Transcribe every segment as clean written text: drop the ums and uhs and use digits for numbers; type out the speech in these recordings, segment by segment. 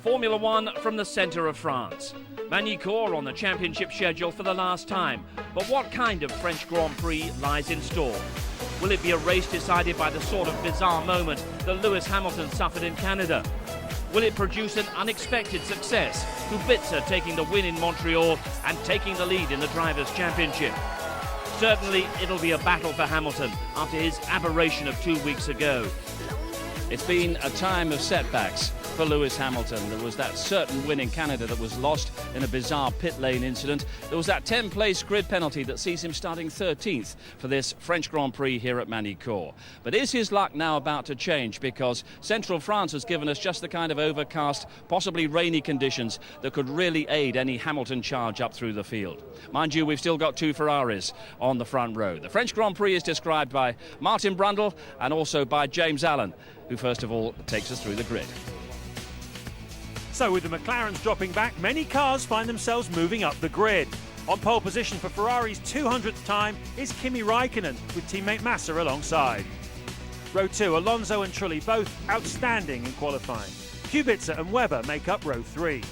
Formula One from the centre of France. Magny-Cours on the championship schedule for the last time. But what kind of French Grand Prix lies in store? Will it be a race decided by the sort of bizarre moment that Lewis Hamilton suffered in Canada? Will it produce an unexpected success? Kubica taking the win in Montreal and taking the lead in the Drivers' Championship. Certainly it'll be a battle for Hamilton after his aberration of 2 weeks ago. It's been a time of setbacks for Lewis Hamilton. There was that certain win in Canada that was lost in a bizarre pit lane incident. There was that 10-place grid penalty that sees him starting 13th for this French Grand Prix here at Magny-Cours. But is his luck now about to change? Because central France has given us just the kind of overcast, possibly rainy conditions that could really aid any Hamilton charge up through the field. Mind you, we've still got two Ferraris on the front row. The French Grand Prix is described by Martin Brundle and also by James Allen, who first of all takes us through the grid. So with the McLarens dropping back, many cars find themselves moving up the grid. On pole position for Ferrari's 200th time is Kimi Raikkonen with teammate Massa alongside. Row 2, Alonso and Trulli both outstanding in qualifying. Kubica and Webber make up row 3.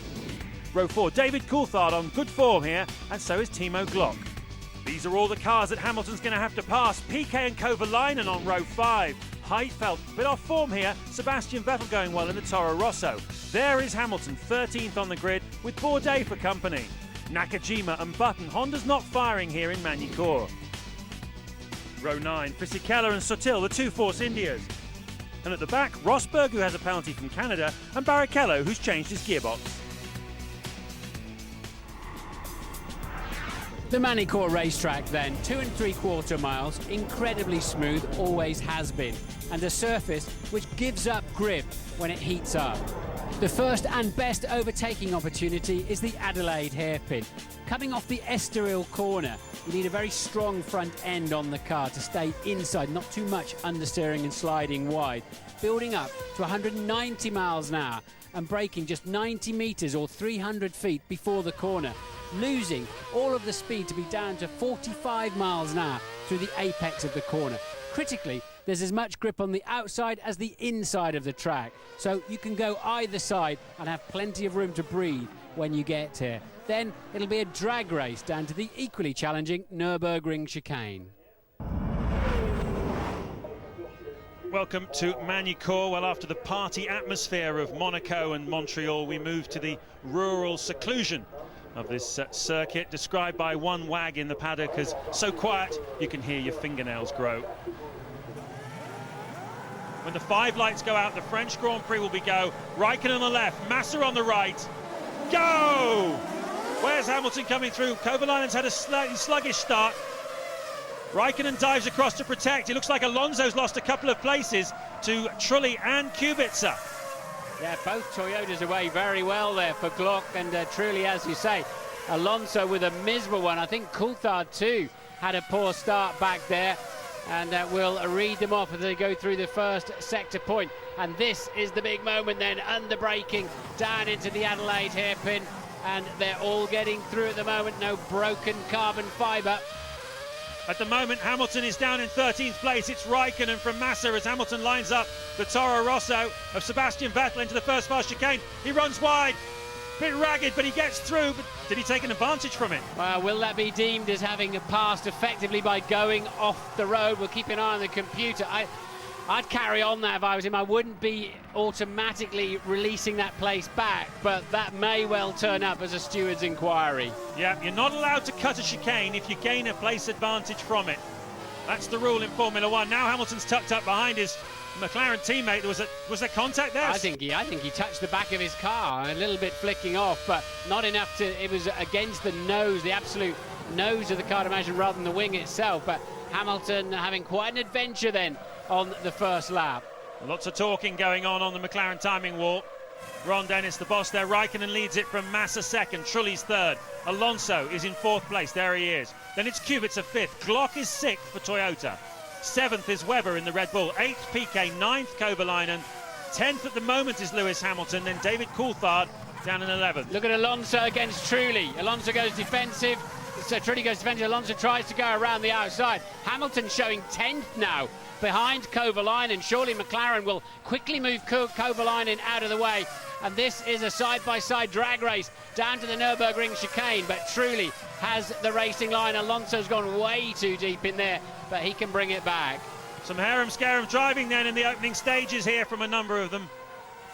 Row 4, David Coulthard on good form here, and so is Timo Glock. These are all the cars that Hamilton's going to have to pass. Piquet and Kovalainen on row 5. Heidfeld, bit off form here. Sebastian Vettel going well in the Toro Rosso. There is Hamilton, 13th on the grid, with Bourdais for company. Nakajima and Button, Honda's not firing here in Magny-Cours. Row 9, Fisichella and Sotil, the two Force Indias. And at the back, Rosberg, who has a penalty from Canada, and Barrichello, who's changed his gearbox. The Magny-Cours racetrack then, 2 3/4 miles, incredibly smooth, always has been, and a surface which gives up grip when it heats up. The first and best overtaking opportunity is the Adelaide hairpin. Coming off the Estoril corner, you need a very strong front end on the car to stay inside, not too much understeering and sliding wide. Building up to 190 miles an hour and braking just 90 metres or 300 feet before the corner, losing all of the speed to be down to 45 miles an hour through the apex of the corner. Critically, there's as much grip on the outside as the inside of the track, so you can go either side and have plenty of room to breathe when you get here. Then it'll be a drag race down to the equally challenging Nürburgring chicane. Welcome to Magny-Cours. Well, after the party atmosphere of Monaco and Montreal, we move to the rural seclusion of this circuit, described by one wag in the paddock as so quiet you can hear your fingernails grow. When the 5 lights go out, the French Grand Prix will be go. Raikkonen on the left, Massa on the right. Go! Where's Hamilton coming through? Kovalainen's had a slightly sluggish start. Raikkonen dives across to protect. It looks like Alonso's lost a couple of places to Trulli and Kubica. Yeah, both Toyotas away very well there for Glock and Trulli, as you say. Alonso with a miserable one. I think Coulthard too had a poor start back there, and we'll read them off as they go through the first sector point. And this is the big moment then, under braking down into the Adelaide hairpin, and they're all getting through at the moment. No broken carbon fibre. At the moment, Hamilton is down in 13th place. It's Raikkonen from Massa as Hamilton lines up the Toro Rosso of Sebastian Vettel into the first fast chicane. He runs wide, bit ragged, but he gets through. But did he take an advantage from it? Well, will that be deemed as having passed effectively by going off the road? We'll keep an eye on the computer. I'd carry on that if I was him. I wouldn't be automatically releasing that place back, but that may well turn up as a steward's inquiry. Yeah, you're not allowed to cut a chicane if you gain a place advantage from it. That's the rule in Formula One. Now Hamilton's tucked up behind his McLaren teammate. Was there contact there? I think he touched the back of his car, a little bit flicking off, but not enough to. It was against the nose, the absolute nose of the car, to imagine, rather than the wing itself. But Hamilton having quite an adventure then on the first lap. Lots of talking going on the McLaren timing wall. Ron Dennis, the boss there. Raikkonen leads it from Massa second. Trulli's third. Alonso is in 4th place. There he is. Then it's Kubica 5th. Glock is 6th for Toyota. 7th is Webber in the Red Bull. 8th Piquet. 9th Kovalainen. 10th at the moment is Lewis Hamilton. Then David Coulthard down in 11th. Look at Alonso against Trulli. Alonso goes defensive. So Trulli goes defensive. Alonso tries to go around the outside. Hamilton showing 10th now behind Kovalainen. Surely McLaren will quickly move Kovalainen out of the way And this is a side-by-side drag race down to the Nürburgring chicane, but truly has the racing line. Alonso's gone way too deep in there, but he can bring it back. Some harem-scarum driving then in the opening stages here from a number of them.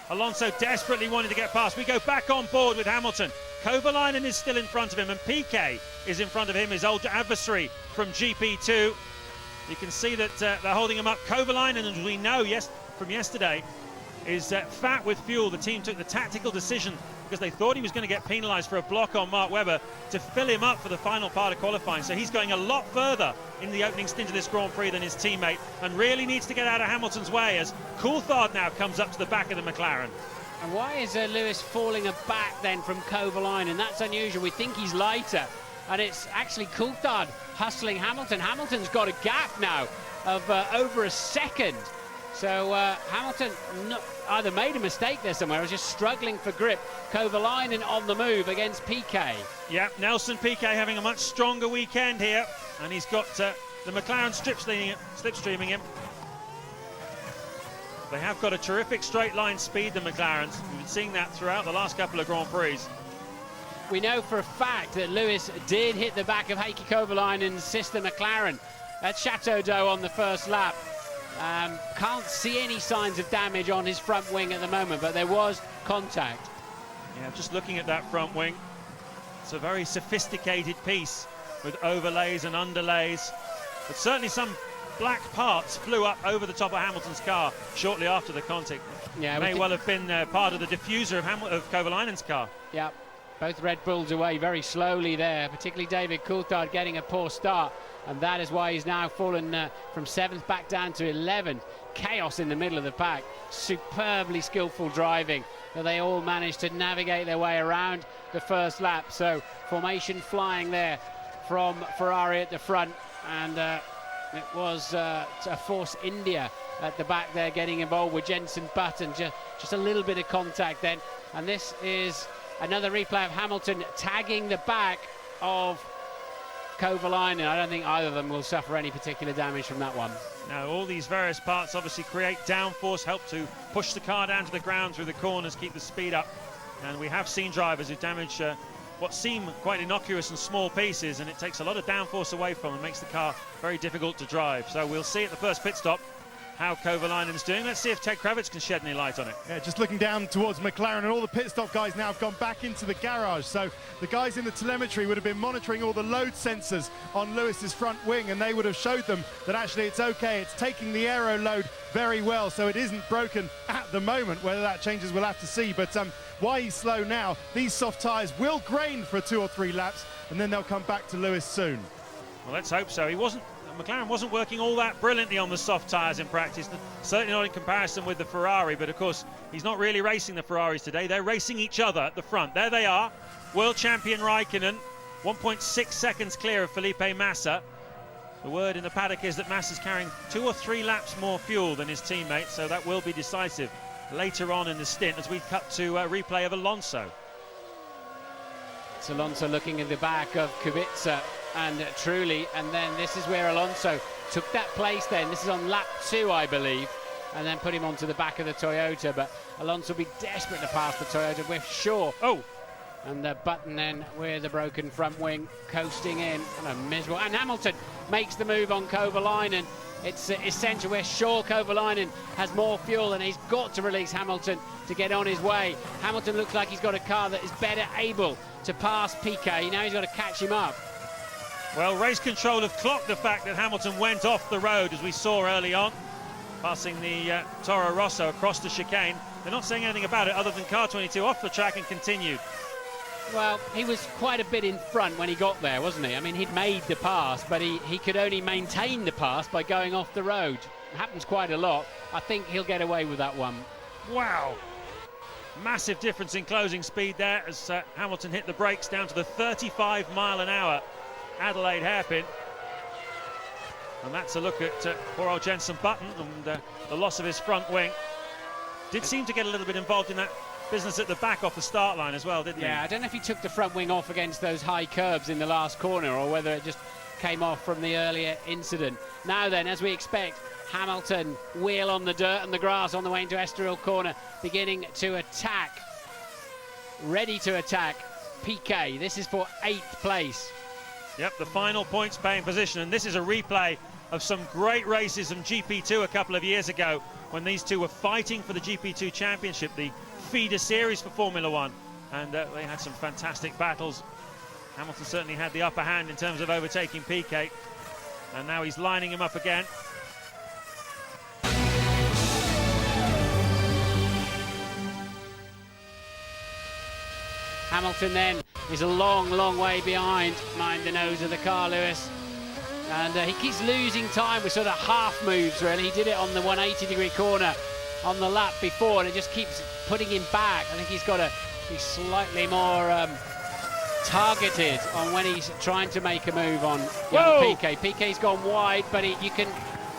Alonso desperately wanted to get past. We go back on board with Hamilton. Kovalainen is still in front of him, and Piquet is in front of him, his old adversary from GP2. You can see that they're holding him up. Kovalainen, as we know from yesterday, is fat with fuel. The team took the tactical decision, because they thought he was going to get penalised for a block on Mark Webber, to fill him up for the final part of qualifying. So he's going a lot further in the opening stint of this Grand Prix than his teammate, and really needs to get out of Hamilton's way as Coulthard now comes up to the back of the McLaren. And why is Lewis falling back then from Kovalainen? That's unusual. We think he's lighter, and it's actually Coulthard hustling Hamilton. Hamilton's got a gap now of over a second. So Hamilton either made a mistake there somewhere or was just struggling for grip. Kovalainen on the move against Piquet. Yeah, Nelson Piquet having a much stronger weekend here, and he's got the McLaren slipstreaming him. They have got a terrific straight line speed, the McLarens. We've been seeing that throughout the last couple of Grand Prix. We know for a fact that Lewis did hit the back of Heikki Kovalainen's sister McLaren at Chateau d'Eau on the first lap. Can't see any signs of damage on his front wing at the moment, but there was contact. Yeah, just looking at that front wing, it's a very sophisticated piece with overlays and underlays, but certainly some black parts flew up over the top of Hamilton's car shortly after the contact. Yeah, may well have been part of the diffuser of Kovalainen's car. Yeah, both Red Bulls away very slowly there, particularly David Coulthard getting a poor start, and that is why he's now fallen from 7th back down to 11th. Chaos in the middle of the pack. Superbly skillful driving. They all managed to navigate their way around the first lap. So formation flying there from Ferrari at the front, and it was a Force India at the back there getting involved with Jenson Button. Just a little bit of contact then, and this is another replay of Hamilton tagging the back of Kovalainen. I don't think either of them will suffer any particular damage from that one. Now, all these various parts obviously create downforce, help to push the car down to the ground through the corners, keep the speed up. And we have seen drivers who damage what seem quite innocuous and small pieces, and it takes a lot of downforce away from them, makes the car very difficult to drive. So we'll see at the first pit stop how Kovalainen's doing. Let's see if Ted Kravitz can shed any light on it. Yeah, just looking down towards McLaren, and all the pit stop guys now have gone back into the garage. So the guys in the telemetry would have been monitoring all the load sensors on Lewis's front wing, and they would have showed them that actually it's okay. It's taking the aero load very well, so it isn't broken at the moment. Whether that changes, we'll have to see. But why he's slow now, these soft tyres will grain for 2 or 3 laps, and then they'll come back to Lewis soon. Well, let's hope so. McLaren wasn't working all that brilliantly on the soft tyres in practice, certainly not in comparison with the Ferrari, but of course he's not really racing the Ferraris today. They're racing each other at the front. There they are, world champion Raikkonen, 1.6 seconds clear of Felipe Massa. The word in the paddock is that Massa's carrying 2 or 3 laps more fuel than his teammate, so that will be decisive later on in the stint as we cut to a replay of Alonso. It's Alonso looking in the back of Kubica, and truly, and then this is where Alonso took that place then. This is on lap 2, I believe, and then put him onto the back of the Toyota, but Alonso will be desperate to pass the Toyota, we're sure. Oh! And the Button then with the broken front wing coasting in, and a miserable, and Hamilton makes the move on Kovalainen. It's essential. We're sure Kovalainen has more fuel, and he's got to release Hamilton to get on his way. Hamilton looks like he's got a car that is better able to pass Piquet. Now he's got to catch him up. Well, race control have clocked the fact that Hamilton went off the road, as we saw early on, passing the Toro Rosso across the chicane. They're not saying anything about it other than car 22 off the track and continued. Well, he was quite a bit in front when he got there, wasn't he? I mean, he'd made the pass, but he could only maintain the pass by going off the road. It happens quite a lot. I think he'll get away with that one. Wow. Massive difference in closing speed there as Hamilton hit the brakes down to the 35-mile-an-hour Adelaide hairpin. And that's a look at poor old Jenson Button and the loss of his front wing. Did seem to get a little bit involved in that business at the back off the start line as well, didn't he? Yeah, I don't know if he took the front wing off against those high curbs in the last corner or whether it just came off from the earlier incident. Now then, as we expect, Hamilton wheel on the dirt and the grass on the way into Estoril corner, beginning to attack ready to attack Piquet. This is for 8th place. Yep, the final points paying position, and this is a replay of some great races from GP2 a couple of years ago when these two were fighting for the GP2 championship, the feeder series for Formula One, and they had some fantastic battles. Hamilton certainly had the upper hand in terms of overtaking Piquet, and now he's lining him up again. Hamilton then is a long way behind the nose of the car, Lewis. And he keeps losing time with sort of half moves, really. He did it on the 180-degree corner on the lap before, and it just keeps putting him back. I think he's got to be slightly more targeted on when he's trying to make a move on Piquet. Piquet's gone wide, but you can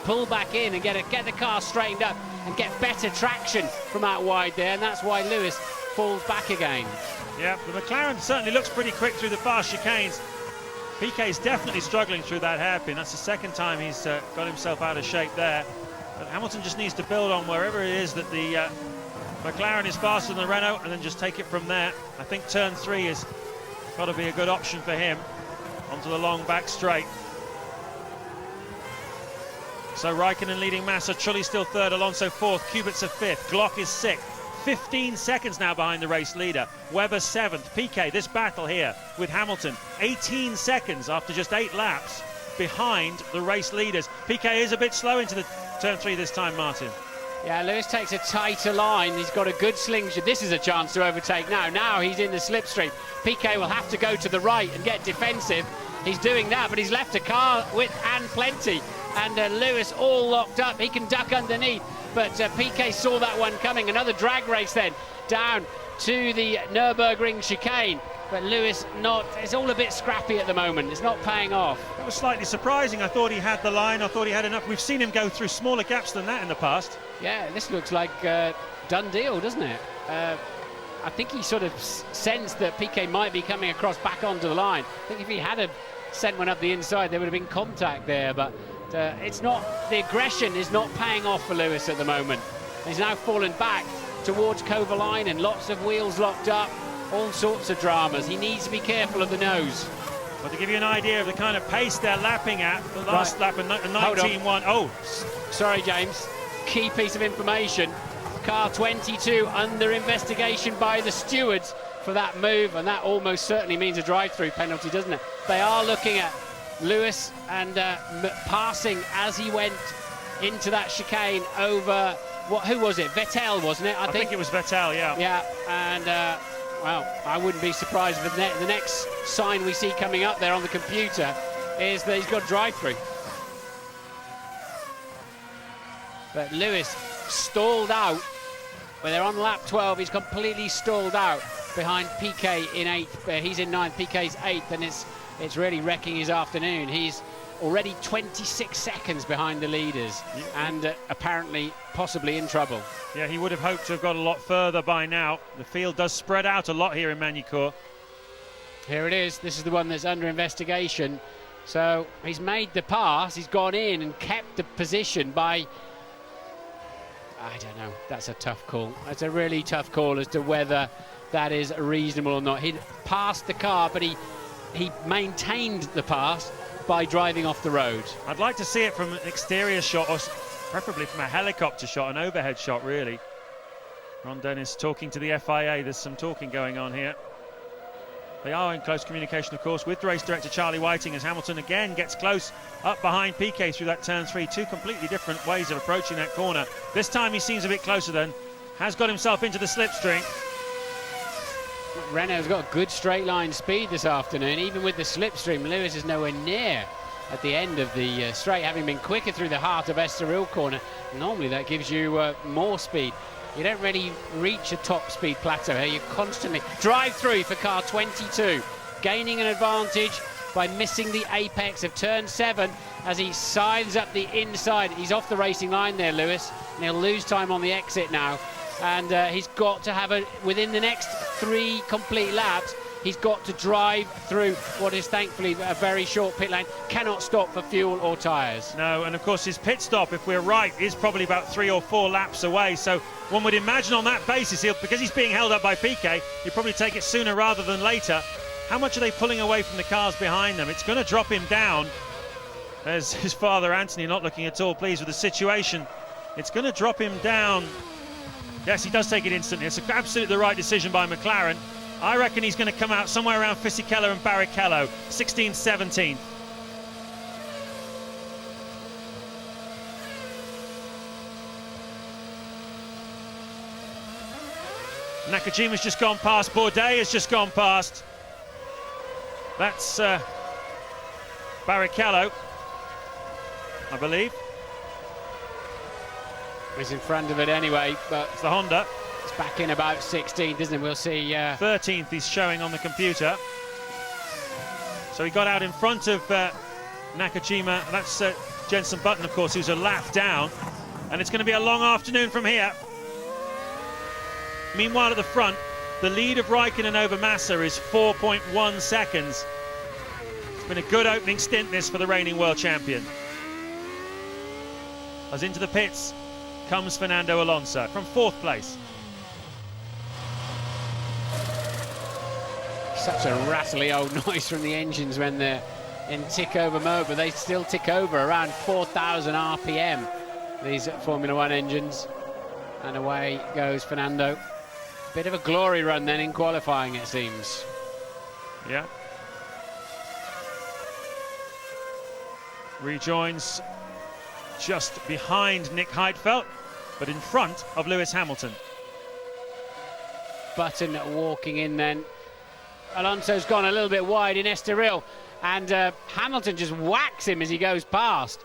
pull back in and get the car straightened up and get better traction from out wide there, and that's why Lewis falls back again. Yeah, the McLaren certainly looks pretty quick through the fast chicanes. Piquet's definitely struggling through that hairpin. That's the second time he's got himself out of shape there. But Hamilton just needs to build on wherever it is that the McLaren is faster than the Renault, and then just take it from there. I think turn 3 has got to be a good option for him onto the long back straight. So Raikkonen leading Massa, Trulli still third, Alonso fourth, Kubica fifth, Glock is sixth. 15 seconds now behind the race leader. Webber 7th. Piquet, this battle here with Hamilton, 18 seconds after just 8 laps behind the race leaders. Piquet is a bit slow into the turn 3 this time, Martin. Yeah, Lewis takes a tighter line. He's got a good slingshot. This is a chance to overtake now. Now he's in the slipstream. Piquet will have to go to the right and get defensive. He's doing that, but he's left a car width and plenty. And Lewis all locked up. He can duck underneath. But Piquet saw that one coming. Another drag race then down to the Nürburgring chicane. But Lewis it's all a bit scrappy at the moment. It's not paying off. That was slightly surprising. I thought he had the line. I thought he had enough. We've seen him go through smaller gaps than that in the past. Yeah, this looks like a done deal, doesn't it? I think he sort of sensed that Piquet might be coming across back onto the line. I think if he had sent one up the inside, there would have been contact there. But it's not, the aggression is not paying off for Lewis at the moment. He's now fallen back towards Kovalainen, lots of wheels locked up, all sorts of dramas. He needs to be careful of the nose. But to give you an idea of the kind of pace they're lapping at, the last lap a 19.1. Oh, sorry, James. Key piece of information. Car 22 under investigation by the stewards for that move, and that almost certainly means a drive-through penalty, doesn't it? They are looking at Lewis and passing as he went into that chicane over, who was it? Vettel, wasn't it? I think it was Vettel, yeah. Yeah, and well, I wouldn't be surprised if the next sign we see coming up there on the computer is that he's got drive-through. But Lewis stalled out. When they're on lap 12, he's completely stalled out behind Piquet in 8th. He's in 9th, Piquet's 8th, and it's really wrecking his afternoon. He's already 26 seconds behind the leaders, and apparently possibly in trouble. Yeah, he would have hoped to have got a lot further by now. The field does spread out a lot here in Magny-Cours. Here it is. This is the one that's under investigation. So he's made the pass. He's gone in and kept the position by... I don't know. That's a tough call. That's a really tough call as to whether that is reasonable or not. He passed the car, but he maintained the pass by driving off the road. I'd like to see it from an exterior shot, or preferably from a helicopter shot, an overhead shot, really. Ron Dennis talking to the FIA. There's some talking going on here. They are in close communication, of course, with race director Charlie Whiting as Hamilton again gets close up behind Piquet through that turn 3. Two completely different ways of approaching that corner. This time he seems a bit closer then. Has got himself into the slipstream. Renault's got good straight line speed this afternoon. Even with the slipstream, Lewis is nowhere near at the end of the straight, having been quicker through the heart of Estoril corner. Normally that gives you more speed. You don't really reach a top speed plateau here. You constantly drive through for car 22, gaining an advantage by missing the apex of turn 7 as he scythes up the inside. He's off the racing line there, Lewis, and he'll lose time on the exit now. And he's got to have within the next 3 complete laps, He's got to drive through what is thankfully a very short pit lane. Cannot stop for fuel or tyres. No, and of course his pit stop, if we're right, is probably about 3 or 4 laps away. So one would imagine on that basis, because he's being held up by Piquet, he'll probably take it sooner rather than later. How much are they pulling away from the cars behind them? It's going to drop him down. There's his father, Anthony, not looking at all pleased with the situation. It's going to drop him down. Yes, he does take it instantly. It's absolutely the right decision by McLaren. I reckon he's going to come out somewhere around Fisichella and Barrichello, 16th, 17th. Nakajima's just gone past. Bourdais has just gone past. That's Barrichello, I believe. He's in front of it anyway, but it's the Honda. It's back in about 16th, isn't it? We'll see. 13th he's showing on the computer. So he got out in front of Nakajima. That's Jenson Button, of course, who's a lap down. And it's going to be a long afternoon from here. Meanwhile, at the front, the lead of Raikkonen over Massa is 4.1 seconds. It's been a good opening stint, this, for the reigning world champion. As into the pits comes Fernando Alonso from 4th place. Such a rattly old noise from the engines when they're in tick-over mode, but they still tick over around 4,000 RPM, these Formula One engines. And away goes Fernando. Bit of a glory run then in qualifying, it seems. Yeah. Rejoins just behind Nick Heidfeld, but in front of Lewis Hamilton. Button walking in then. Alonso's gone a little bit wide in Estoril, and Hamilton just whacks him as he goes past.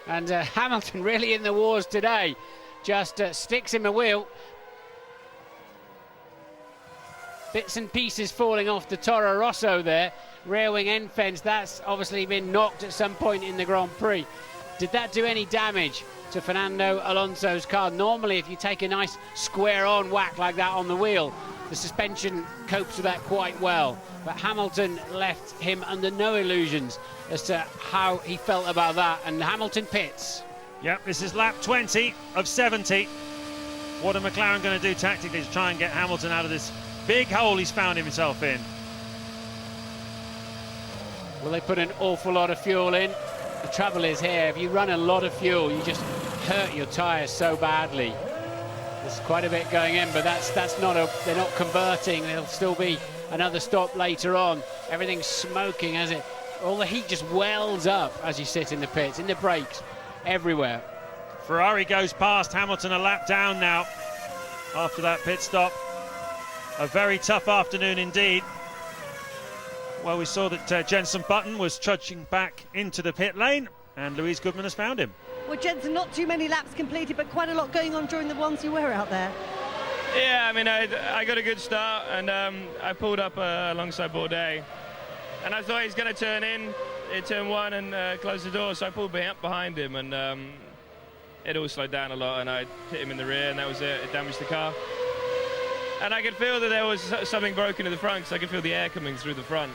And Hamilton really in the wars today. Just sticks him a wheel. Bits and pieces falling off the Toro Rosso there. Rear wing end fence, that's obviously been knocked at some point in the Grand Prix. Did that do any damage to Fernando Alonso's car? Normally, if you take a nice square-on whack like that on the wheel, the suspension copes with that quite well. But Hamilton left him under no illusions as to how he felt about that, and Hamilton pits. Yep, this is lap 20 of 70. What are McLaren going to do tactically to try and get Hamilton out of this big hole he's found himself in? Well, they put an awful lot of fuel in. The trouble is here, if you run a lot of fuel, you just hurt your tyres so badly. There's quite a bit going in, but that's not they're not converting. There'll still be another stop later on. Everything's smoking as all the heat just wells up as you sit in the pits, in the brakes, everywhere. Ferrari goes past Hamilton a lap down now after that pit stop. A very tough afternoon indeed. Well, we saw that Jenson Button was trudging back into the pit lane, and Louise Goodman has found him. Well, Jenson, not too many laps completed, but quite a lot going on during the ones you were out there. Yeah, I mean, I got a good start, and I pulled up alongside Bourdais, and I thought he was going to turn in turn 1 and close the door, so I pulled up behind him, and it all slowed down a lot, and I hit him in the rear, and that was it. It damaged the car. And I could feel that there was something broken in the front, because I could feel the air coming through the front.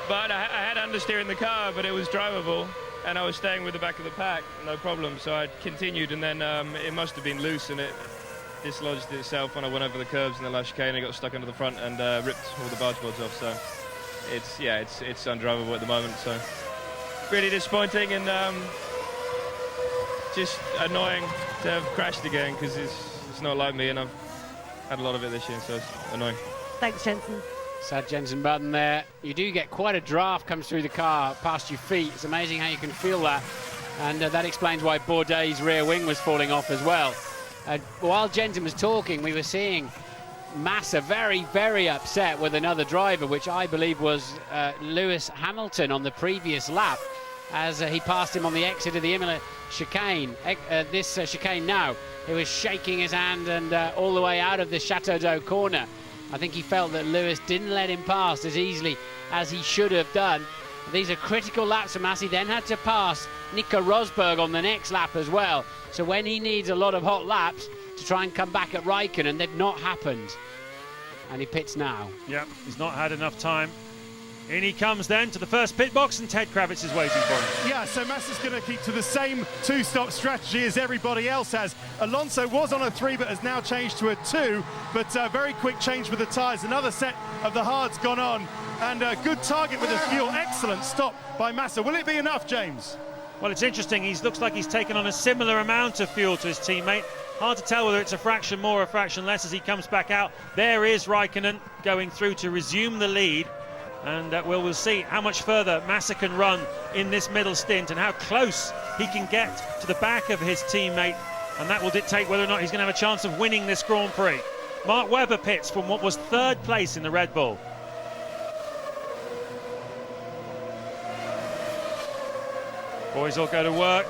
But I had understeer in the car, but it was drivable, and I was staying with the back of the pack, no problem. So I continued, and then it must have been loose, and it dislodged itself when I went over the curbs in the last chicane. I got stuck under the front and ripped all the barge boards off. So it's undrivable at the moment. So really disappointing, and just annoying to have crashed again, because it's not like me, and I've had a lot of it this year, so it's annoying. Thanks, Jenson. Sad Jenson Button there. You do get quite a draft comes through the car past your feet. It's amazing how you can feel that. And that explains why Bourdais' rear wing was falling off as well. While Jenson was talking, we were seeing Massa very, very upset with another driver, which I believe was Lewis Hamilton on the previous lap, as he passed him on the exit of the Imola chicane. This chicane now, he was shaking his hand and all the way out of the Chateau d'Eau corner. I think he felt that Lewis didn't let him pass as easily as he should have done. These are critical laps for Massa. He then had to pass Nico Rosberg on the next lap as well. So when he needs a lot of hot laps to try and come back at Raikkonen, they've not happened. and he pits now. Yep, he's not had enough time. In he comes then to the first pit box, and Ted Kravitz is waiting for him. Yeah, so Massa's going to keep to the same two-stop strategy as everybody else has. Alonso was on a 3 but has now changed to a 2, but very quick change with the tyres. Another set of the hards gone on, and a good target with the fuel. Excellent stop by Massa. Will it be enough, James? Well, it's interesting. He looks like he's taken on a similar amount of fuel to his teammate. Hard to tell whether it's a fraction more or a fraction less as he comes back out. There is Raikkonen going through to resume the lead. And we'll see how much further Massa can run in this middle stint and how close he can get to the back of his teammate. And that will dictate whether or not he's going to have a chance of winning this Grand Prix. Mark Webber pits from what was 3rd place in the Red Bull. Boys all go to work.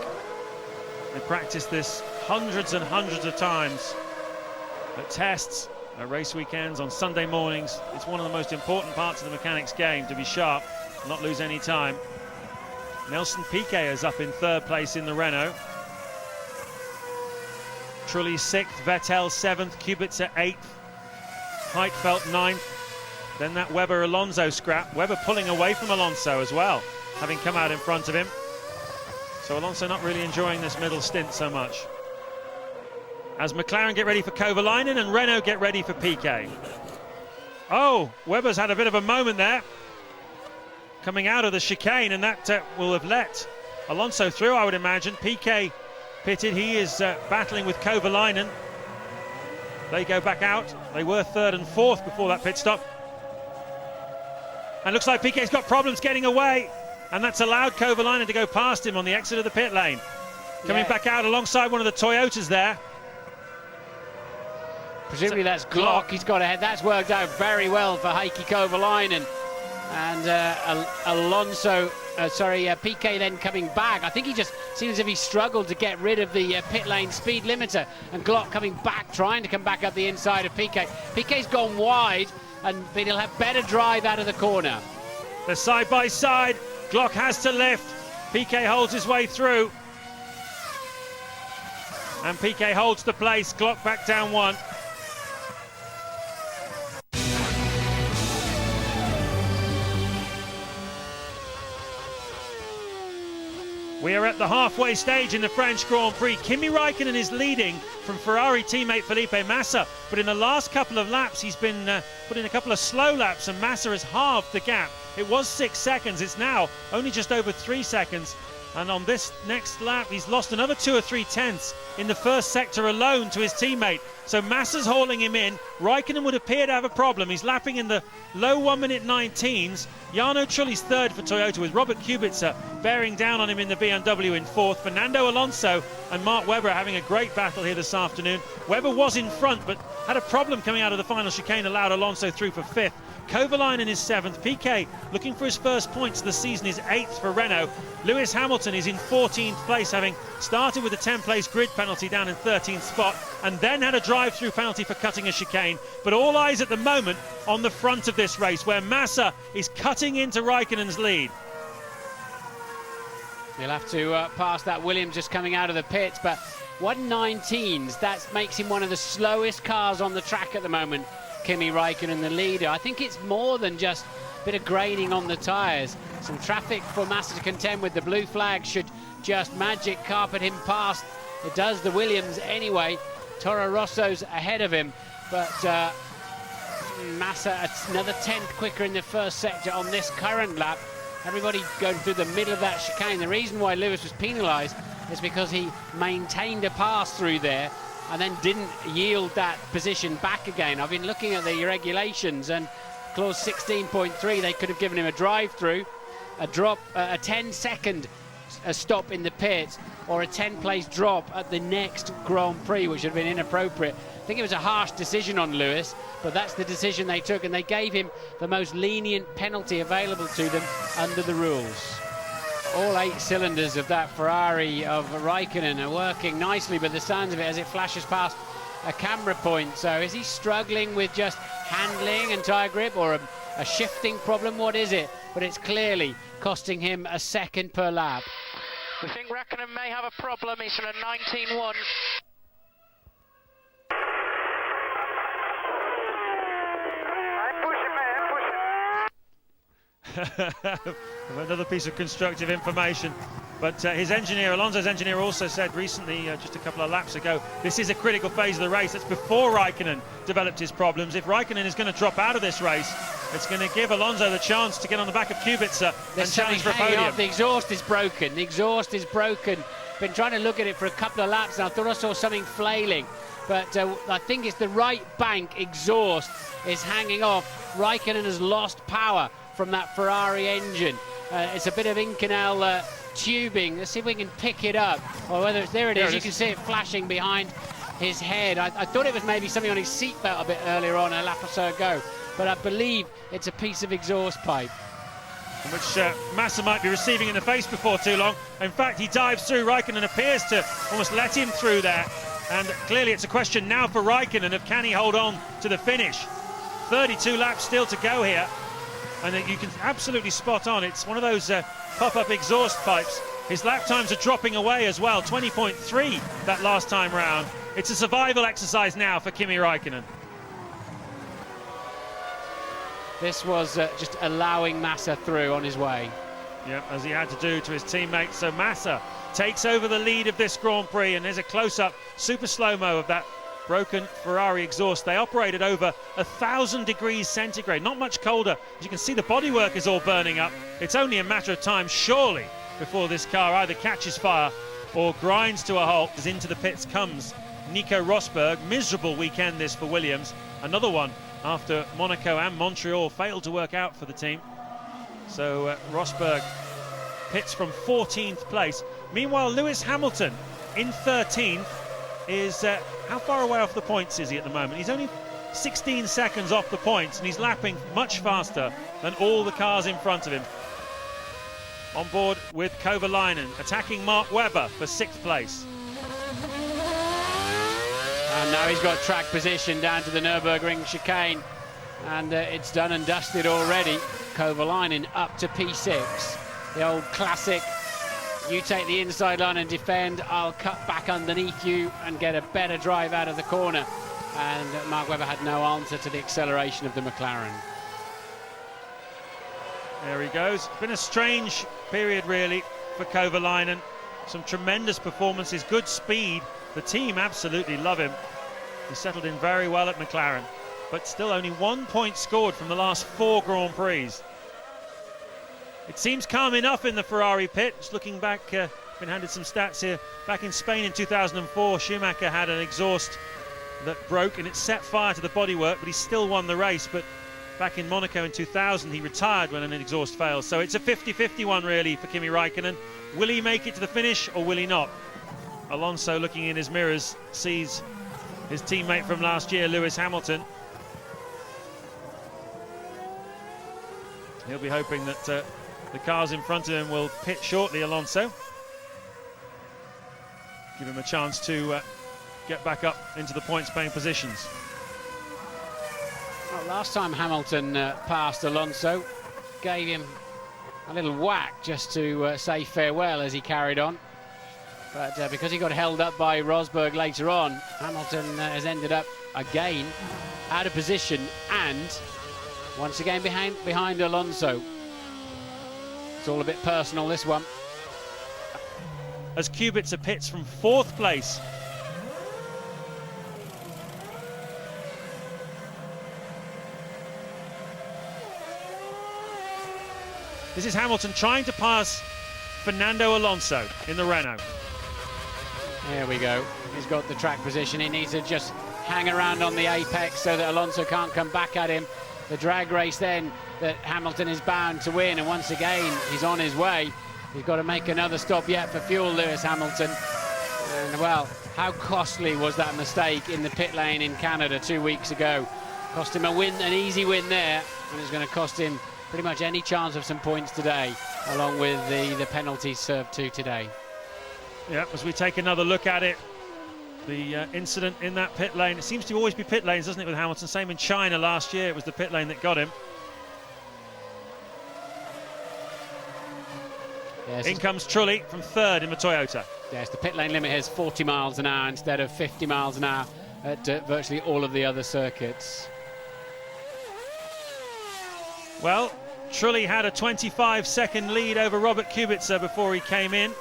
They practice this hundreds and hundreds of times at tests, at race weekends, on Sunday mornings. It's one of the most important parts of the mechanics game, to be sharp, not lose any time. Nelson Piquet is up in 3rd place in the Renault. Trulli 6th, Vettel 7th, Kubica 8th, Heidfeld 9th. Then that Webber-Alonso scrap. Webber pulling away from Alonso as well, having come out in front of him. So Alonso not really enjoying this middle stint so much. As McLaren get ready for Kovalainen and Renault get ready for Piquet. Oh, Webber's had a bit of a moment there, coming out of the chicane, and that will have let Alonso through, I would imagine. Piquet pitted. He is battling with Kovalainen. They go back out. They were 3rd and 4th before that pit stop. And looks like Piquet's got problems getting away, and that's allowed Kovalainen to go past him on the exit of the pit lane. Coming back out alongside one of the Toyotas there. Presumably that's Glock. He's got ahead. That's worked out very well for Heikki Kovalainen. And Alonso, Piquet then coming back. I think he just seems as if he struggled to get rid of the pit lane speed limiter. And Glock coming back, trying to come back up the inside of Piquet. Piquet's gone wide, but he'll have better drive out of the corner. They're side by side. Glock has to lift. Piquet holds his way through. And Piquet holds the place. Glock back down 1. We are at the halfway stage in the French Grand Prix. Kimi Raikkonen is leading from Ferrari teammate Felipe Massa, but in the last couple of laps he's been put in a couple of slow laps, and Massa has halved the gap. It was 6 seconds, it's now only just over 3 seconds. And on this next lap, he's lost another 2 or 3 tenths in the first sector alone to his teammate. So Massa's hauling him in. Raikkonen would appear to have a problem. He's lapping in the low 1:19s. Jarno Trulli's 3rd for Toyota, with Robert Kubica bearing down on him in the BMW in 4th. Fernando Alonso and Mark Webber having a great battle here this afternoon. Webber was in front, but had a problem coming out of the final chicane, allowed Alonso through for 5th. Kovalainen is 7th. Piquet, looking for his first points of the season, is 8th for Renault. Lewis Hamilton is in 14th place, having started with a 10-place grid penalty down in 13th spot, and then had a drive-through penalty for cutting a chicane. But all eyes at the moment on the front of this race, where Massa is cutting into Raikkonen's lead. He'll have to pass that Williams just coming out of the pits, but 1:19s, that makes him one of the slowest cars on the track at the moment. Kimi Raikkonen, the leader. I think it's more than just a bit of graining on the tyres. Some traffic for Massa to contend with. The blue flag should just magic carpet him past. It does the Williams anyway. Toro Rosso's ahead of him, but Massa another 10th quicker in the first sector on this current lap. Everybody going through the middle of that chicane. The reason why Lewis was penalised is because he maintained a pass through there and then didn't yield that position back again. I've been looking at the regulations, and clause 16.3, they could have given him a drive-through, a drop, a 10-second stop in the pits, or a 10-place drop at the next Grand Prix, which would have been inappropriate. I think it was a harsh decision on Lewis, but that's the decision they took, and they gave him the most lenient penalty available to them under the rules. All 8 cylinders of that Ferrari of Raikkonen are working nicely, but the sounds of it as it flashes past a camera point. So is he struggling with just handling and tyre grip, or a shifting problem? What is it? But it's clearly costing him a second per lap. We think Raikkonen may have a problem. He's on a 19.1. Another piece of constructive information. But his engineer, Alonso's engineer, also said recently, just a couple of laps ago, this is a critical phase of the race. That's before Raikkonen developed his problems. If Raikkonen is going to drop out of this race, it's going to give Alonso the chance to get on the back of Kubica and challenge for a podium. The exhaust is broken. The exhaust is broken. Been trying to look at it for a couple of laps now. I thought I saw something flailing. But I think it's the right bank exhaust is hanging off. Raikkonen has lost power from that Ferrari engine. It's a bit of Inconel tubing. Let's see if we can pick it up. Or whether it's there it is. You can see it flashing behind his head. I thought it was maybe something on his seatbelt a bit earlier on, a lap or so ago. But I believe it's a piece of exhaust pipe. Which Massa might be receiving in the face before too long. In fact, he dives through. Raikkonen appears to almost let him through there. And clearly it's a question now for Raikkonen of can he hold on to the finish. 32 laps still to go here. And you can absolutely spot on. It's one of those pop-up exhaust pipes. His lap times are dropping away as well. 20.3 that last time round. It's a survival exercise now for Kimi Raikkonen. This was just allowing Massa through on his way. Yep, as he had to do to his teammates. So Massa takes over the lead of this Grand Prix, and there's a close-up, super slow-mo of that broken Ferrari exhaust. They operated over 1,000 degrees centigrade, not much colder. As you can see, the bodywork is all burning up. It's only a matter of time, surely, before this car either catches fire or grinds to a halt. As into the pits comes Nico Rosberg. Miserable weekend this for Williams. Another one after Monaco and Montreal failed to work out for the team. So Rosberg pits from 14th place. Meanwhile, Lewis Hamilton in 13th is how far away off the points is he at the moment? He's only 16 seconds off the points, and he's lapping much faster than all the cars in front of him. On board with Kovalainen, attacking Mark Webber for 6th place. And now he's got track position down to the Nürburgring chicane, and it's done and dusted already. Kovalainen up to P6. The old classic, you take the inside line and defend, I'll cut back underneath you and get a better drive out of the corner. And Mark Webber had no answer to the acceleration of the McLaren. There he goes. It's been a strange period really for Kovalainen. Some tremendous performances, good speed. The team absolutely love him. He settled in very well at McLaren, but still only 1 point scored from the last 4 Grand Prix. It seems calm enough in the Ferrari pit. Just looking back, been handed some stats here. Back in Spain in 2004, Schumacher had an exhaust that broke and it set fire to the bodywork, but he still won the race. But back in Monaco in 2000, he retired when an exhaust failed. So it's a 50-50 one really for Kimi Raikkonen. Will he make it to the finish or will he not? Alonso, looking in his mirrors, sees his teammate from last year, Lewis Hamilton. He'll be hoping that the cars in front of him will pit shortly, Alonso. Give him a chance to get back up into the points-paying positions. Well, last time Hamilton passed Alonso, gave him a little whack just to say farewell as he carried on. But because he got held up by Rosberg later on, Hamilton has ended up again out of position and once again behind Alonso. It's all a bit personal, this one. As Kubica pits from 4th place. This is Hamilton trying to pass Fernando Alonso in the Renault. There we go. He's got the track position. He needs to just hang around on the apex so that Alonso can't come back at him. The drag race then that Hamilton is bound to win, and once again he's on his way. He's got to make another stop yet for fuel, Lewis Hamilton. And well, how costly was that mistake in the pit lane in Canada 2 weeks ago? Cost him a win, an easy win there, and it's going to cost him pretty much any chance of some points today, along with the penalties served to today. Yeah, as we take another look at it, the incident in that pit lane. It seems to always be pit lanes, doesn't it, with Hamilton? Same in China last year, it was the pit lane that got him. Yes. In comes Trulli from 3rd in the Toyota. Yes, the pit lane limit here is 40 miles an hour instead of 50 miles an hour at virtually all of the other circuits. Well, Trulli had a 25-second lead over Robert Kubica before he came in.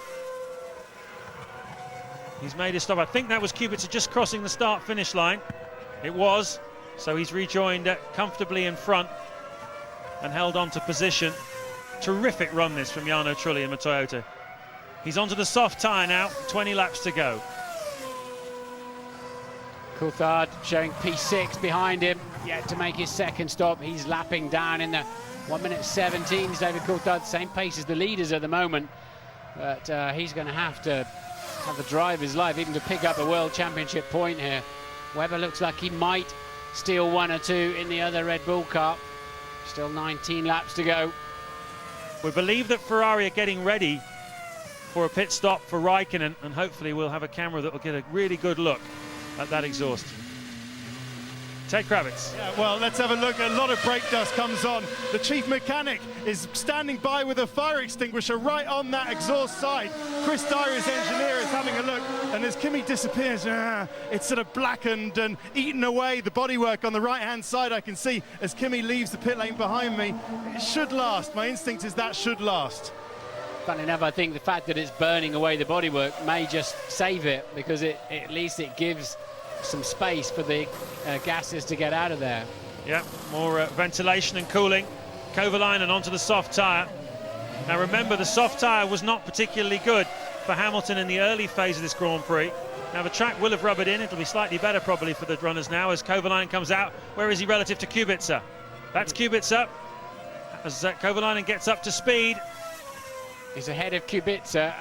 He's made his stop. I think that was Kubica just crossing the start-finish line. It was. So he's rejoined comfortably in front and held on to position. Terrific run this from Jarno Trulli in the Toyota. He's onto the soft tyre now, 20 laps to go. Coulthard showing P6 behind him, yet to make his second stop. He's lapping down in the 1 minute 17. David Coulthard, same pace as the leaders at the moment, but he's going to have the drive of his life even to pick up a World Championship point here. Webber looks like he might steal 1 or 2 in the other Red Bull car. Still 19 laps to go. We believe that Ferrari are getting ready for a pit stop for Raikkonen, and hopefully we'll have a camera that will get a really good look at that exhaust. Ted Kravitz. Yeah, well, let's have a look. A lot of brake dust comes on. The chief mechanic is standing by with a fire extinguisher right on that exhaust side. Chris Dyer's engineer is having a look, and as Kimi disappears, it's sort of blackened and eaten away. The bodywork on the right-hand side I can see as Kimi leaves the pit lane behind me. It should last. My instinct is that should last. Funnily enough, I think the fact that it's burning away the bodywork may just save it, because at least it gives some space for the gases to get out of there. Yeah, more ventilation and cooling. Kovalainen onto the soft tyre. Now remember, the soft tyre was not particularly good for Hamilton in the early phase of this Grand Prix. Now the track will have rubbered in. It'll be slightly better probably for the runners now as Kovalainen comes out. Where is he relative to Kubica? That's Kubica. As Kovalainen gets up to speed. He's ahead of Kubica.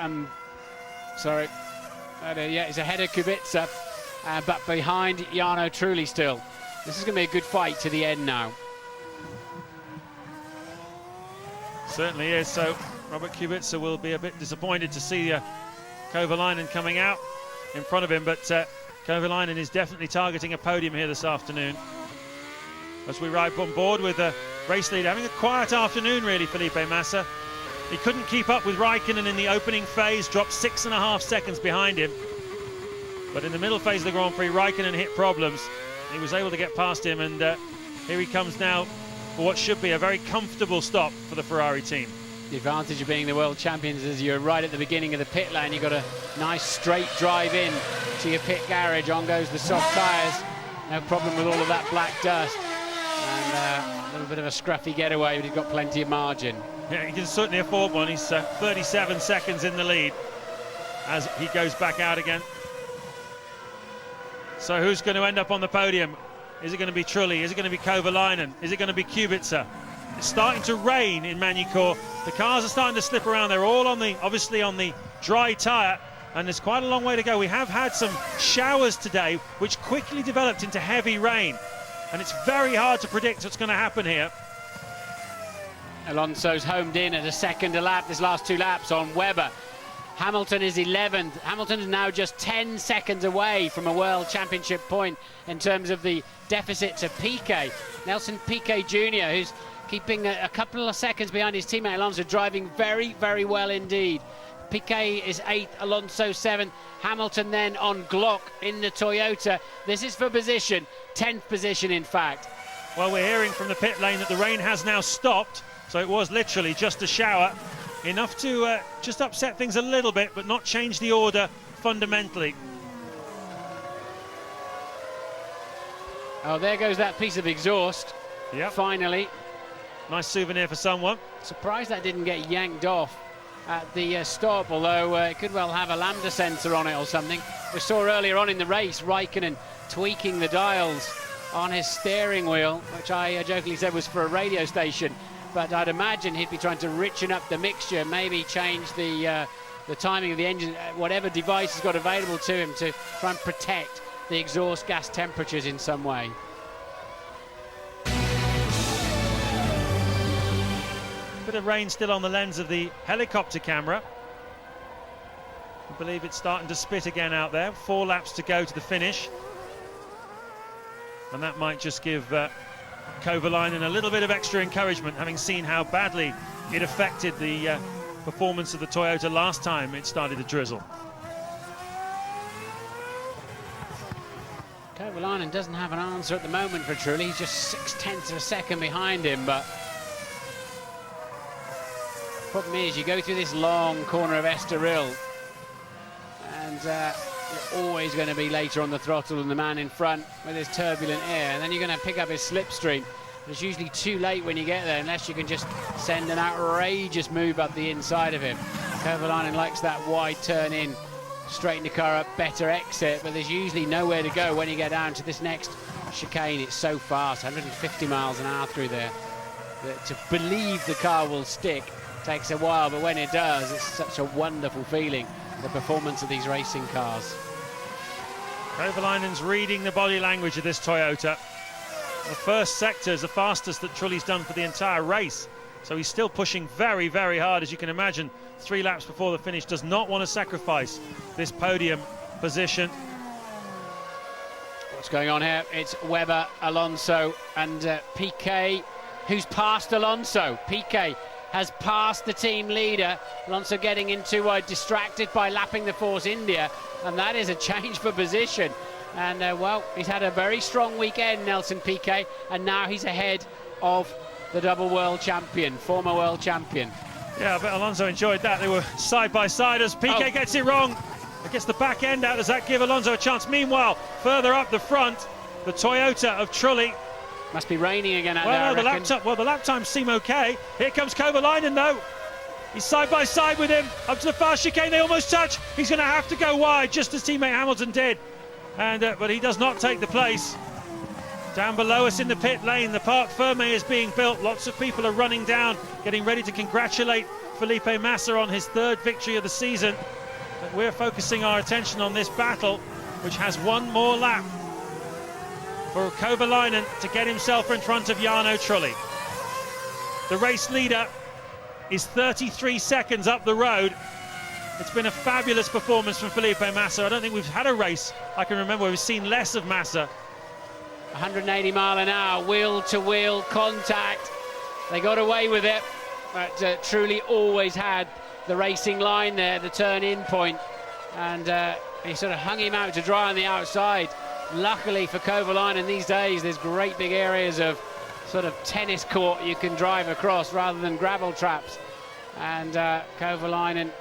He's ahead of Kubica. But behind Jarno Trulli still. This is going to be a good fight to the end now. Certainly is. So Robert Kubica will be a bit disappointed to see Kovalainen coming out in front of him, but Kovalainen is definitely targeting a podium here this afternoon. As we ride on board with the race leader, having a quiet afternoon really, Felipe Massa. He couldn't keep up with Raikkonen in the opening phase, dropped 6.5 seconds behind him. But in the middle phase of the Grand Prix, Raikkonen hit problems. He was able to get past him, and here he comes now for what should be a very comfortable stop for the Ferrari team. The advantage of being the world champions is you're right at the beginning of the pit lane. You've got a nice straight drive in to your pit garage. On goes the soft tyres. No problem with all of that black dust. And a little bit of a scruffy getaway, but he's got plenty of margin. Yeah, he can certainly afford one. He's 37 seconds in the lead as he goes back out again. So who's going to end up on the podium? Is it going to be Trulli? Is it going to be Kovalainen? Is it going to be Kubica? It's starting to rain in Magny-Cours. The cars are starting to slip around. They're all obviously on the dry tyre, and there's quite a long way to go. We have had some showers today, which quickly developed into heavy rain, and it's very hard to predict what's going to happen here. Alonso's homed in at a second a lap, this last 2 laps on Webber. Hamilton is 11th. Hamilton is now just 10 seconds away from a World Championship point in terms of the deficit to Piquet. Nelson Piquet Jr., who's keeping a couple of seconds behind his teammate Alonso, driving very, very well indeed. Piquet is 8th, Alonso 7th. Hamilton then on Glock in the Toyota. This is for position, 10th position in fact. Well, we're hearing from the pit lane that the rain has now stopped, so it was literally just a shower. Enough to just upset things a little bit, but not change the order fundamentally. Oh, there goes that piece of exhaust. Yep. Finally. Nice souvenir for someone. Surprised that didn't get yanked off at the stop, although it could well have a lambda sensor on it or something. We saw earlier on in the race Raikkonen tweaking the dials on his steering wheel, which I jokingly said was for a radio station. But I'd imagine he'd be trying to richen up the mixture, maybe change the timing of the engine, whatever device he's got available to him to try and protect the exhaust gas temperatures in some way. Bit of rain still on the lens of the helicopter camera. I believe it's starting to spit again out there. 4 laps to go to the finish. And that might just give Kovalainen a little bit of extra encouragement, having seen how badly it affected the performance of the Toyota last time it started to drizzle. Kovalainen doesn't have an answer at the moment for Trulli. He's just 0.6 of a second behind him, but Problem is, you go through this long corner of Estoril, and you're always going to be later on the throttle than the man in front with his turbulent air, and then you're going to pick up his slipstream. It's usually too late when you get there, unless you can just send an outrageous move up the inside of him. Kovalainen likes that wide turn in, straighten the car up, better exit, but there's usually nowhere to go when you get down to this next chicane. It's so fast, 150 miles an hour through there, that to believe the car will stick takes a while, but when it does, it's such a wonderful feeling, the performance of these racing cars. Kovalainen's reading the body language of this Toyota. The first sector is the fastest that Trulli's done for the entire race, so he's still pushing very, very hard, as you can imagine. 3 laps before the finish, does not want to sacrifice this podium position. What's going on here? It's Webber, Alonso and Piquet, who's passed Alonso. Piquet has passed the team leader. Alonso getting in too wide, distracted by lapping the Force India, and that is a change for position. And well, he's had a very strong weekend, Nelson Piquet, and now he's ahead of the double world champion, former world champion. Yeah, I bet Alonso enjoyed that. They were side by side as Piquet gets it wrong. It gets the back end out. Does that give Alonso a chance? Meanwhile, further up the front, the Toyota of Trulli. Must be raining again out well, there, no, the lap times seem okay. Here comes Kovalainen, though. He's side by side with him. Up to the fast chicane, they almost touch. He's going to have to go wide, just as teammate Hamilton did. And but he does not take the place. Down below us in the pit lane, the Parc Ferme is being built. Lots of people are running down, getting ready to congratulate Felipe Massa on his 3rd victory of the season. But we're focusing our attention on this battle, which has one more lap for Kovalainen to get himself in front of Jarno Trulli. The race leader is 33 seconds up the road. It's been a fabulous performance from Felipe Massa. I don't think we've had a race I can remember where we've seen less of Massa. 180 mile an hour, wheel-to-wheel contact. They got away with it, but Trulli always had the racing line there, the turn-in point, and he sort of hung him out to dry on the outside. Luckily for Kovalainen these days, there's great big areas of sort of tennis court you can drive across rather than gravel traps, and Kovalainen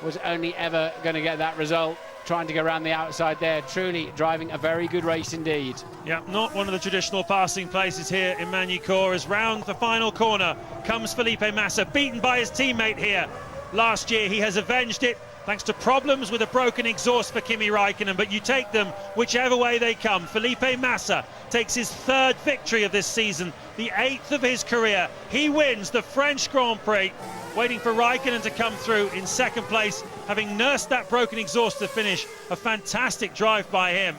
was only ever going to get that result trying to go around the outside there. Truly driving a very good race indeed. Yeah, not one of the traditional passing places here in Magny-Cours. As round the final corner comes Felipe Massa, beaten by his teammate here. Last year he has avenged it thanks to problems with a broken exhaust for Kimi Raikkonen, but you take them whichever way they come. Felipe Massa takes his 3rd victory of this season, the 8th of his career. He wins the French Grand Prix, waiting for Raikkonen to come through in 2nd place, having nursed that broken exhaust to finish. A fantastic drive by him,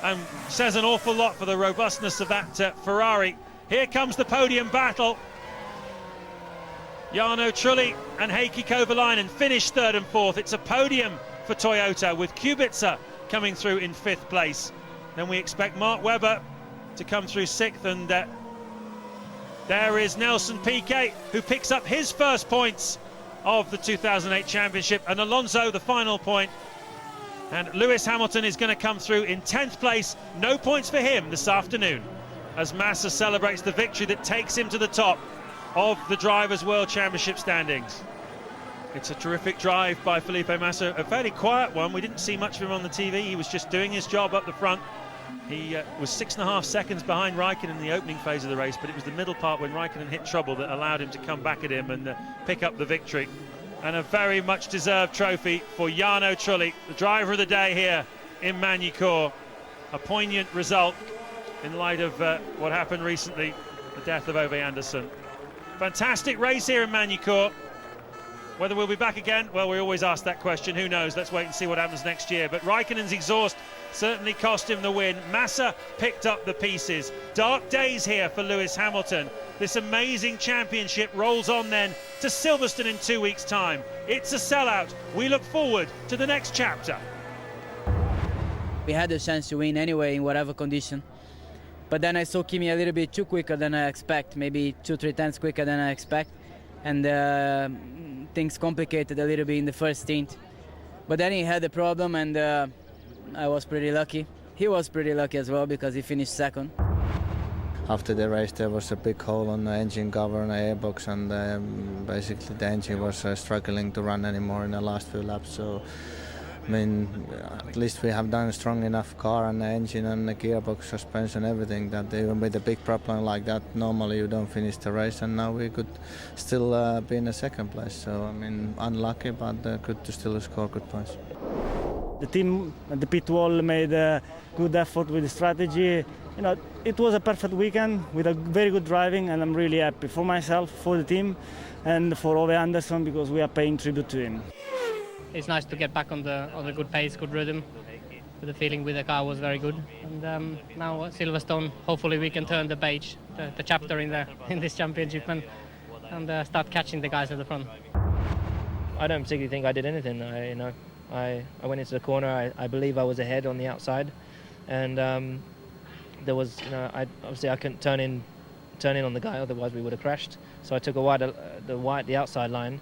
and says an awful lot for the robustness of that Ferrari. Here comes the podium battle. Jarno Trulli and Heikki Kovalainen finish 3rd and 4th. It's a podium for Toyota, with Kubica coming through in 5th place. Then we expect Mark Webber to come through 6th, and there is Nelson Piquet, who picks up his first points of the 2008 championship, and Alonso the final point. And Lewis Hamilton is going to come through in 10th place. No points for him this afternoon, as Massa celebrates the victory that takes him to the top of the Drivers' World Championship standings. It's a terrific drive by Felipe Massa, a fairly quiet one. We didn't see much of him on the TV. He was just doing his job up the front. He was 6.5 seconds behind Raikkonen in the opening phase of the race, but it was the middle part when Raikkonen hit trouble that allowed him to come back at him and pick up the victory. And a very much deserved trophy for Jarno Trulli, the driver of the day here in Magny-Cours. A poignant result in light of what happened recently, the death of Ove Anderson. Fantastic race here in Magny-Cours. Whether we'll be back again, well, we always ask that question. Who knows? Let's wait and see what happens next year. But Raikkonen's exhaust certainly cost him the win. Massa picked up the pieces. Dark days here for Lewis Hamilton. This amazing championship rolls on then to Silverstone in 2 weeks' time. It's a sellout. We look forward to the next chapter. We had a chance to win anyway in whatever condition. But then I saw Kimi a little bit too quicker than I expect, maybe 2-3 tenths quicker than I expect. And things complicated a little bit in the first stint. But then he had a problem, and I was pretty lucky. He was pretty lucky as well because he finished 2nd. after the race there was a big hole on the engine cover and the airbox, and basically the engine was struggling to run anymore in the last few laps. So I mean, at least we have done a strong enough car and the engine and the gearbox, suspension, everything, that even with a big problem like that, normally you don't finish the race, and now we could still be in the second place. So I mean, unlucky, but good to still score good points. The team at the pit wall made a good effort with the strategy. You know, it was a perfect weekend with a very good driving, and I'm really happy for myself, for the team, and for Ove Andersson, because we are paying tribute to him. It's nice to get back on the good pace, good rhythm. The feeling with the car was very good, and now at Silverstone, hopefully we can turn the page, the chapter in this championship, and start catching the guys at the front. I don't particularly think I did anything. I went into the corner. I believe I was ahead on the outside, and there was, obviously I couldn't turn in on the guy, otherwise we would have crashed. So I took the outside line,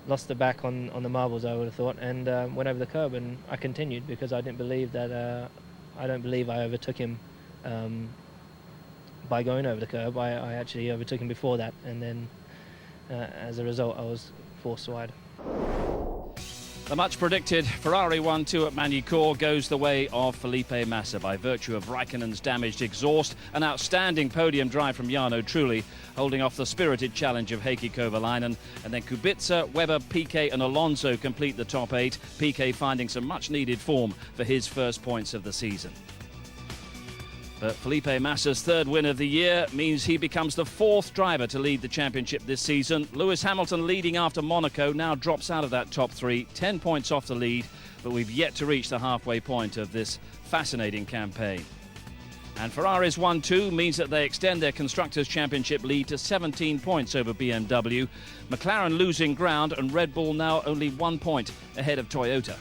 lost the back on the marbles, I would have thought, and went over the curb, and I continued because I didn't believe that. I don't believe I overtook him by going over the curb. I actually overtook him before that, and then as a result I was forced wide. The much predicted Ferrari 1-2 at Magny-Cours goes the way of Felipe Massa by virtue of Raikkonen's damaged exhaust. An outstanding podium drive from Jarno Trulli, holding off the spirited challenge of Heikki Kovalainen. And then Kubica, Webber, Piquet and Alonso complete the top 8. Piquet finding some much needed form for his first points of the season. But Felipe Massa's third win of the year means he becomes the 4th driver to lead the championship this season. Lewis Hamilton, leading after Monaco, now drops out of that top 3, 10 points off the lead, but we've yet to reach the halfway point of this fascinating campaign. And Ferrari's 1-2 means that they extend their Constructors' Championship lead to 17 points over BMW. McLaren losing ground, and Red Bull now only 1 point ahead of Toyota.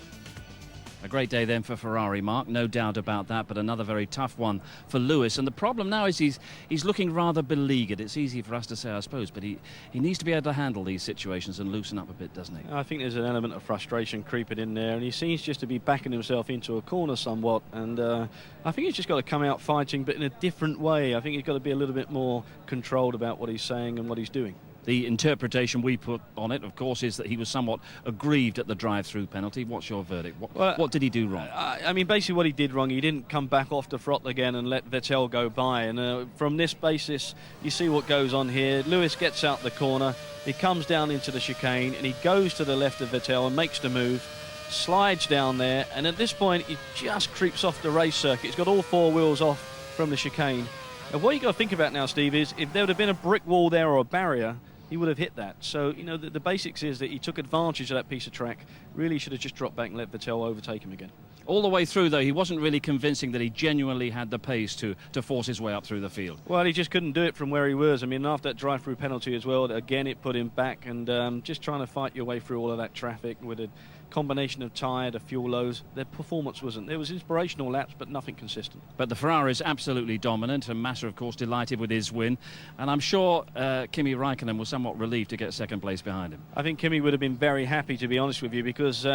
A great day then for Ferrari, Mark, no doubt about that, but another very tough one for Lewis. And the problem now is he's looking rather beleaguered. It's easy for us to say, I suppose, but he needs to be able to handle these situations and loosen up a bit, doesn't he? I think there's an element of frustration creeping in there, and he seems just to be backing himself into a corner somewhat. And I think he's just got to come out fighting, but in a different way. I think he's got to be a little bit more controlled about what he's saying and what he's doing. The interpretation we put on it, of course, is that he was somewhat aggrieved at the drive-through penalty. What's your verdict? What did he do wrong? I mean, basically what he did wrong, he didn't come back off the throttle again and let Vettel go by. And from this basis, you see what goes on here. Lewis gets out the corner, he comes down into the chicane, and he goes to the left of Vettel and makes the move, slides down there, and at this point, he just creeps off the race circuit. He's got all 4 wheels off from the chicane. And what you got to think about now, Steve, is if there would have been a brick wall there or a barrier, he would have hit that. So, you know, the basics is that he took advantage of that piece of track. Really should have just dropped back and let Vettel overtake him again. All the way through, though, he wasn't really convincing that he genuinely had the pace to force his way up through the field. Well, he just couldn't do it from where he was. I mean, after that drive-through penalty as well, again, it put him back, and just trying to fight your way through all of that traffic with a combination of tyre, the fuel lows, their performance wasn't. There was inspirational laps, but nothing consistent. But the Ferrari is absolutely dominant, and Massa, of course, delighted with his win. And I'm sure Kimi Raikkonen was somewhat relieved to get second place behind him. I think Kimi would have been very happy, to be honest with you, because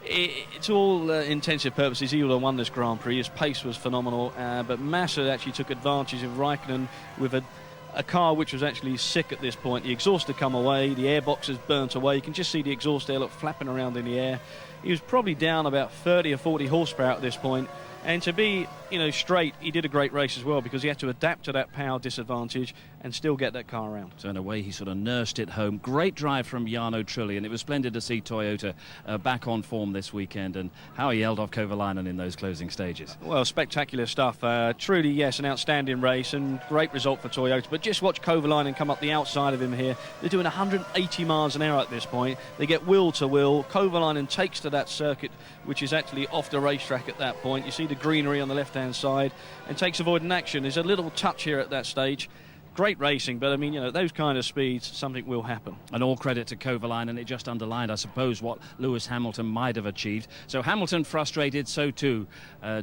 it's all intensive purposes. He would have won this Grand Prix. His pace was phenomenal, but Massa actually took advantage of Raikkonen with a car which was actually sick at this point. The exhaust had come away, the airbox has burnt away. You can just see the exhaust air flapping around in the air. He was probably down about 30 or 40 horsepower at this point. And to be, straight, he did a great race as well, because he had to adapt to that power disadvantage and still get that car around. So in a way, he sort of nursed it home. Great drive from Jarno Trulli, and it was splendid to see Toyota back on form this weekend, and how he held off Kovalainen in those closing stages. Well, spectacular stuff. Truly, yes, an outstanding race and great result for Toyota. But just watch Kovalainen come up the outside of him here. They're doing 180 miles an hour at this point. They get wheel to wheel. Kovalainen takes to that circuit, which is actually off the racetrack at that point. You see the greenery on the left-hand side, and takes avoiding action. There's a little touch here at that stage. Great racing, but I mean, those kind of speeds, something will happen. And all credit to Kovalainen, and it just underlined, I suppose, what Lewis Hamilton might have achieved. So Hamilton frustrated, so too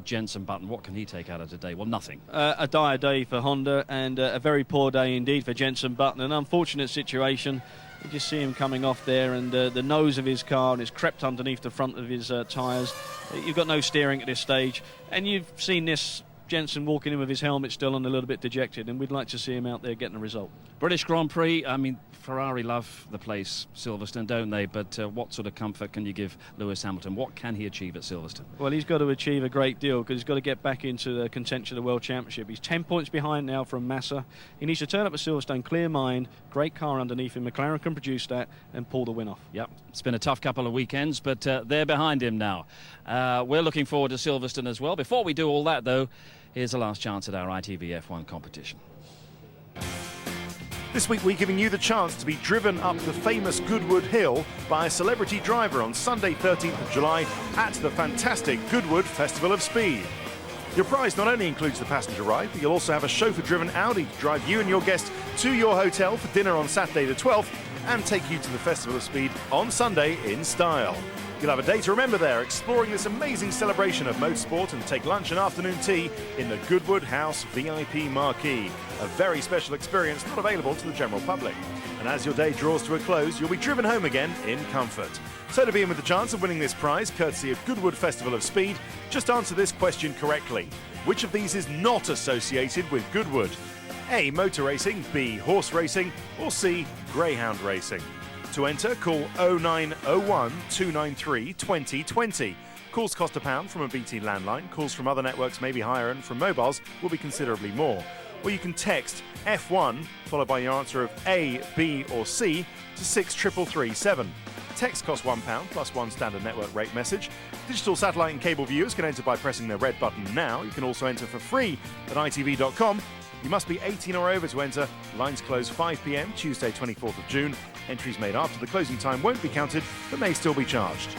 Jenson Button. What can he take out of today? Well, nothing. A dire day for Honda, and a very poor day indeed for Jenson Button. An unfortunate situation. You just see him coming off there, and the nose of his car, and it's crept underneath the front of his tyres. You've got no steering at this stage, and you've seen this Jensen walking in with his helmet still on, a little bit dejected, and we'd like to see him out there getting a result. British Grand Prix, I mean, Ferrari love the place, Silverstone, don't they? But what sort of comfort can you give Lewis Hamilton? What can he achieve at Silverstone? Well, he's got to achieve a great deal because he's got to get back into the contention of the World Championship. He's 10 points behind now from Massa. He needs to turn up at Silverstone, clear mind, great car underneath him. McLaren can produce that and pull the win off. Yep, it's been a tough couple of weekends, but they're behind him now. We're looking forward to Silverstone as well. Before we do all that, though, here's the last chance at our ITV F1 competition. This week we're giving you the chance to be driven up the famous Goodwood Hill by a celebrity driver on Sunday 13th of July at the fantastic Goodwood Festival of Speed. Your prize not only includes the passenger ride, but you'll also have a chauffeur-driven Audi to drive you and your guest to your hotel for dinner on Saturday the 12th and take you to the Festival of Speed on Sunday in style. You'll have a day to remember there, exploring this amazing celebration of motorsport, and take lunch and afternoon tea in the Goodwood House VIP Marquee. A very special experience not available to the general public. And as your day draws to a close, you'll be driven home again in comfort. So to be in with the chance of winning this prize, courtesy of Goodwood Festival of Speed, just answer this question correctly. Which of these is not associated with Goodwood? A. Motor racing, B. Horse racing, or C. Greyhound racing? To enter, call 0901 293 2020. Calls cost £1 from a BT landline. Calls from other networks may be higher, and from mobiles will be considerably more. Or you can text F1 followed by your answer of A, B or C to 63337. Text costs £1 plus one standard network rate message. Digital satellite and cable viewers can enter by pressing the red button now. You can also enter for free at itv.com. You must be 18 or over to enter. Lines close 5 p.m. Tuesday 24th of June. Entries made after the closing time won't be counted but may still be charged.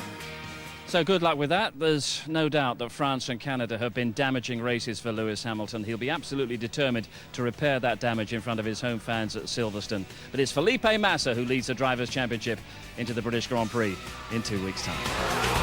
So good luck with that. There's no doubt that France and Canada have been damaging races for Lewis Hamilton. He'll be absolutely determined to repair that damage in front of his home fans at Silverstone. But it's Felipe Massa who leads the Drivers' Championship into the British Grand Prix in 2 weeks' time.